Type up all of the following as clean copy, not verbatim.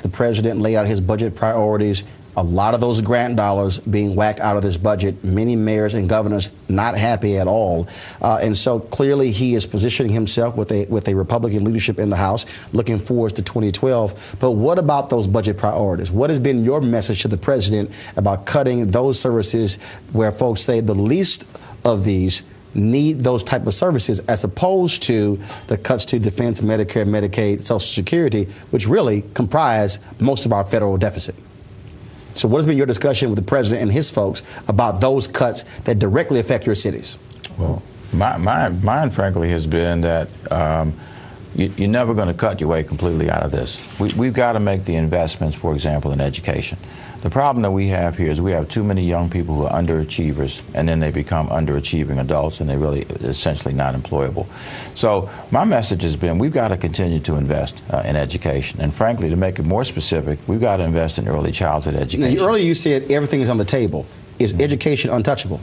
the president lay out his budget priorities. A lot of those grant dollars being whacked out of this budget. Many mayors and governors not happy at all. And so clearly he is positioning himself with a Republican leadership in the House, looking forward to 2012. But what about those budget priorities? What has been your message to the president about cutting those services where folks say the least of these need those type of services, as opposed to the cuts to defense, Medicare, Medicaid, Social Security, which really comprise most of our federal deficit? So what has been your discussion with the president and his folks about those cuts that directly affect your cities? Well, mine frankly, has been that you're never going to cut your way completely out of this. We've got to make the investments, for example, in education. The problem that we have here is we have too many young people who are underachievers, and then they become underachieving adults, and they're really essentially not employable. So my message has been we've got to continue to invest in education. And frankly, to make it more specific, we've got to invest in early childhood education. Now, earlier you said everything is on the table. Is education untouchable?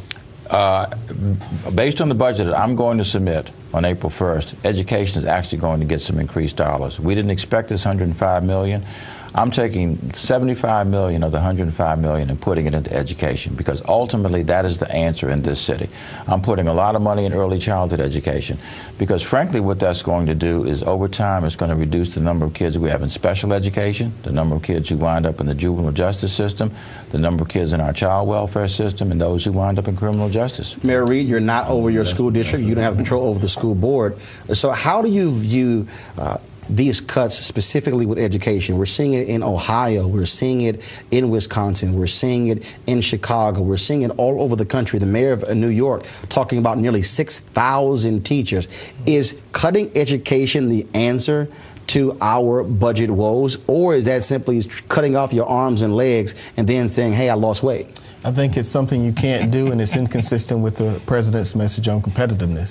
Based on the budget that I'm going to submit on April 1st, education is actually going to get some increased dollars. We didn't expect this $105 million. I'm taking $75 million of the $105 million and putting it into education, because ultimately that is the answer in this city. I'm putting a lot of money in early childhood education because frankly what that's going to do is over time it's going to reduce the number of kids we have in special education, the number of kids who wind up in the juvenile justice system, the number of kids in our child welfare system, and those who wind up in criminal justice. Mayor Reed, you're not over your school district. You don't have control over the school board. So how do you view these cuts specifically with education? We're seeing it in Ohio, we're seeing it in Wisconsin, we're seeing it in Chicago, we're seeing it all over the country. The mayor of New York talking about nearly 6,000 teachers. Is cutting education the answer to our budget woes, or is that simply cutting off your arms and legs and then saying, hey, I lost weight? I think it's something you can't do, and it's inconsistent with the president's message on competitiveness.